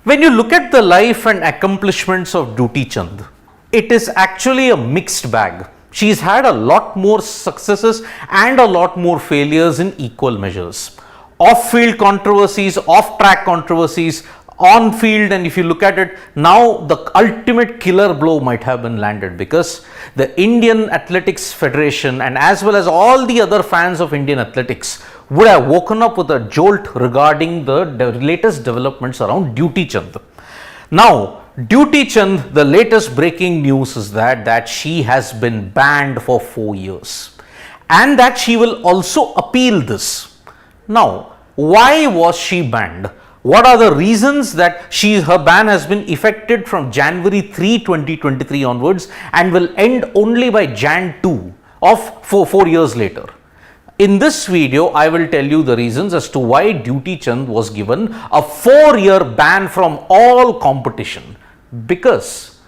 When you look at the life and accomplishments of Dutee Chand, it is actually a mixed bag. She's had a lot more successes and a lot more failures in equal measures. Off-field controversies, off-track controversies, on-field, and if you look at it, now the ultimate killer blow might have been landed, because the Indian Athletics Federation and as well as all the other fans of Indian athletics would have woken up with a jolt regarding the latest developments around Dutee Chand. Now, Dutee Chand, the latest breaking news is that she has been banned for 4 years and that she will also appeal this. Now, why was she banned? What are the reasons that her ban has been effected from January 3, 2023 onwards and will end only by Jan 2 of 4 years later? In this video, I will tell you the reasons as to why Dutee Chand was given a 4-year ban from all competition. Because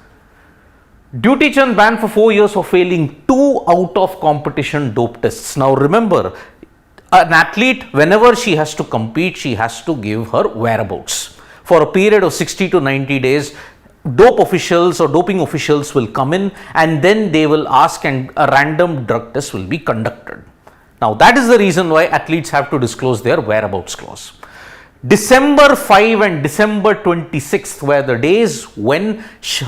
Dutee Chand banned for 4 years for failing 2 out of competition dope tests. Now remember, an athlete, whenever she has to compete, she has to give her whereabouts. For a period of 60 to 90 days, dope officials or doping officials will come in and then they will ask and a random drug test will be conducted. Now that is the reason why athletes have to disclose their whereabouts clause. December 5 and December 26th were the days when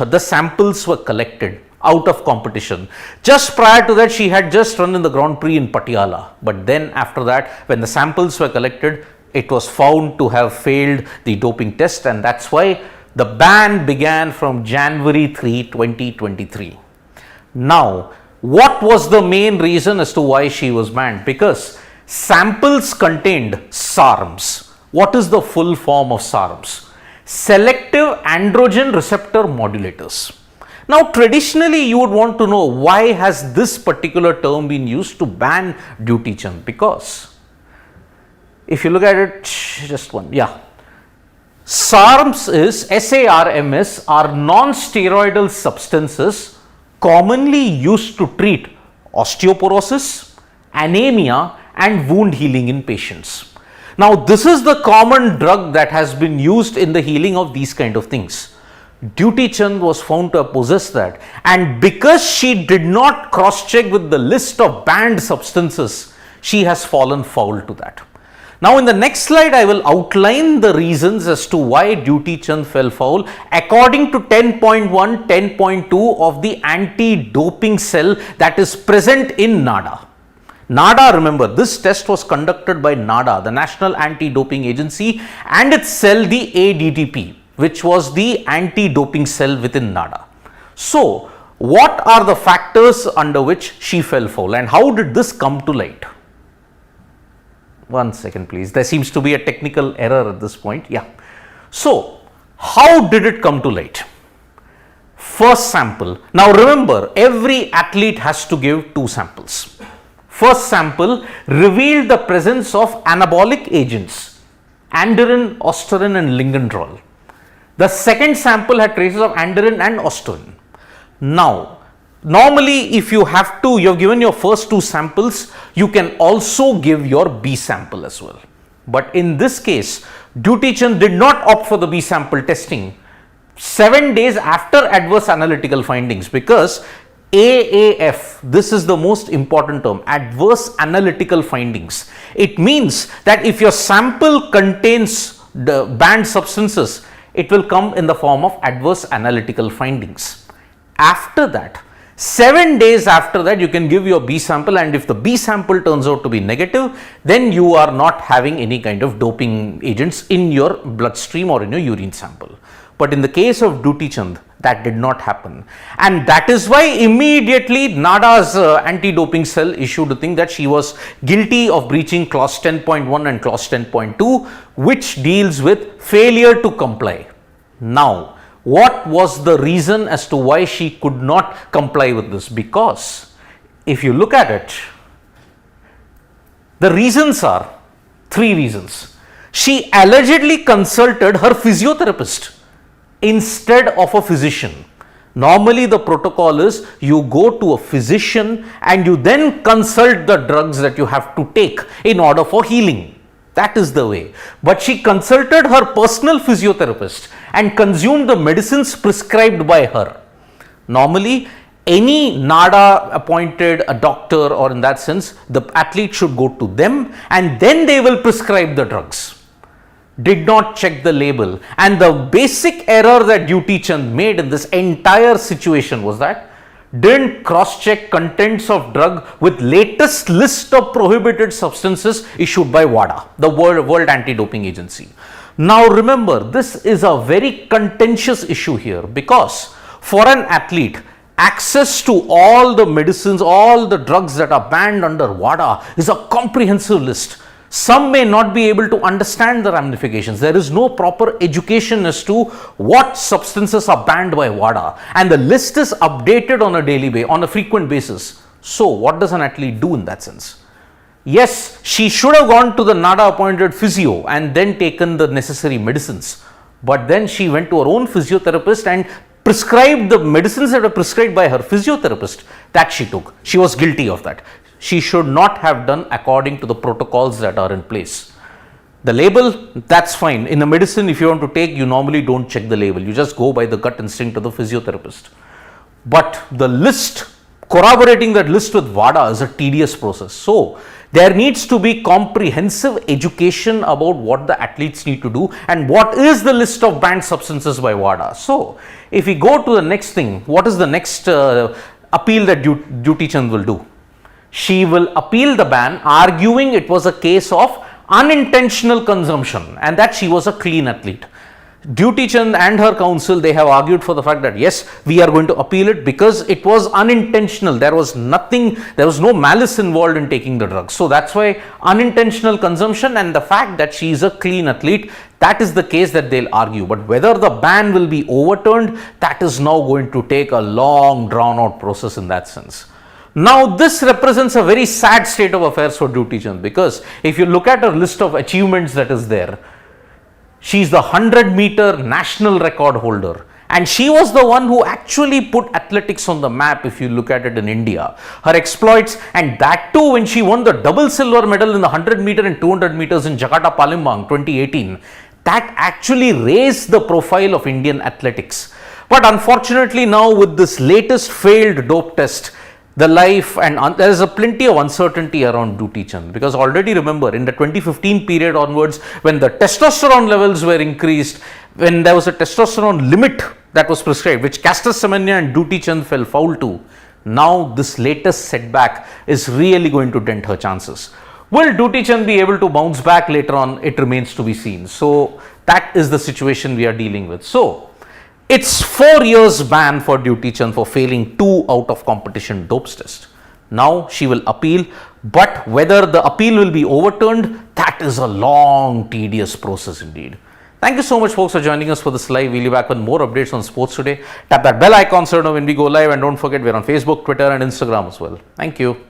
the samples were collected out of competition. Just prior to that, she had just run in the Grand Prix in Patiala. But then after that, when the samples were collected, it was found to have failed the doping test, and that's why the ban began from January 3, 2023. Now, what was the main reason as to why she was banned? Because samples contained SARMs. What is the full form of SARMs? Selective androgen receptor modulators. Now, traditionally, you would want to know why has this particular term been used to ban Dutee Chand? Because if you look at it, just one, SARMs are non-steroidal substances commonly used to treat osteoporosis, anemia and wound healing in patients. Now, this is the common drug that has been used in the healing of these kind of things. Dutee Chand was found to possess that, and because she did not cross-check with the list of banned substances, she has fallen foul to that. Now, in the next slide, I will outline the reasons as to why Dutee Chand fell foul according to 10.1, 10.2 of the anti-doping cell that is present in NADA. NADA, remember, this test was conducted by NADA, the National Anti-Doping Agency, and its cell, the ADTP, which was the anti-doping cell within NADA. So, what are the factors under which she fell foul and how did this come to light? One second please, there seems to be a technical error at this point. So, how did it come to light? First sample. Now remember, every athlete has to give 2 samples. First sample revealed the presence of anabolic agents, androgen, osterin and lingontrol. The second sample had traces of androgen and osterin. Now, normally if you have given your first 2 samples, you can also give your B sample as well. But in this case, Dutee Chand did not opt for the B sample testing 7 days after adverse analytical findings, because AAF, this is the most important term, adverse analytical findings. It means that if your sample contains the banned substances, it will come in the form of adverse analytical findings. After that, 7 days after that, you can give your B sample, and if the B sample turns out to be negative, then you are not having any kind of doping agents in your bloodstream or in your urine sample. But in the case of Dutee Chand, that did not happen, and that is why immediately NADA's anti-doping cell issued a thing that she was guilty of breaching clause 10.1 and clause 10.2, which deals with failure to comply. Now, what was the reason as to why she could not comply with this? Because if you look at it, the reasons are 3 reasons. She allegedly consulted her physiotherapist instead of a physician. Normally the protocol is you go to a physician and you then consult the drugs that you have to take in order for healing. That is the way. But she consulted her personal physiotherapist and consumed the medicines prescribed by her. Normally, any NADA appointed a doctor, or in that sense, the athlete should go to them and then they will prescribe the drugs. Did not check the label, and the basic error that Dutee Chand made in this entire situation was that didn't cross-check contents of drug with latest list of prohibited substances issued by WADA, the World Anti-Doping Agency. Now remember, this is a very contentious issue here, because for an athlete, access to all the medicines, all the drugs that are banned under WADA is a comprehensive list. Some may not be able to understand the ramifications. There is no proper education as to what substances are banned by WADA, and the list is updated on a frequent basis. So what does an athlete do in that sense? Yes, she should have gone to the NADA appointed physio and then taken the necessary medicines, but then she went to her own physiotherapist and prescribed the medicines that were prescribed by her physiotherapist that she took. She was guilty of that. She should not have done according to the protocols that are in place. The label, that's fine. In a medicine, if you want to take, you normally don't check the label. You just go by the gut instinct of the physiotherapist. But the list, corroborating that list with WADA is a tedious process. So there needs to be comprehensive education about what the athletes need to do and what is the list of banned substances by WADA. So if we go to the next thing, what is the next appeal that Dutee Chand will do? She will appeal the ban, arguing it was a case of unintentional consumption and that she was a clean athlete. Dutee Chand and her counsel, they have argued for the fact that yes, we are going to appeal it because it was unintentional. There was no malice involved in taking the drugs. So that's why unintentional consumption and the fact that she is a clean athlete, that is the case that they'll argue. But whether the ban will be overturned, that is now going to take a long drawn out process in that sense. Now this represents a very sad state of affairs for Dutee Chand, because if you look at her list of achievements that is there, she is the 100-meter national record holder, and she was the one who actually put athletics on the map if you look at it in India. Her exploits, and that too when she won the double silver medal in the 100-meter and 200 meters in Jakarta, Palembang 2018, that actually raised the profile of Indian athletics. But unfortunately now with this latest failed dope test, the life and there is a plenty of uncertainty around Dutee Chand, because already remember in the 2015 period onwards, when the testosterone levels were increased, when there was a testosterone limit that was prescribed, which Caster Semenya and Dutee Chand fell foul to, now this latest setback is really going to dent her chances. Will Dutee Chand be able to bounce back later on? It remains to be seen. So that is the situation we are dealing with. So it's 4 years ban for Dutee Chand for failing 2 out of competition dopes test. Now she will appeal, but whether the appeal will be overturned, that is a long, tedious process indeed. Thank you so much folks for joining us for this live. We'll be back with more updates on sports today. Tap that bell icon so you know when we go live, and don't forget we're on Facebook, Twitter and Instagram as well. Thank you.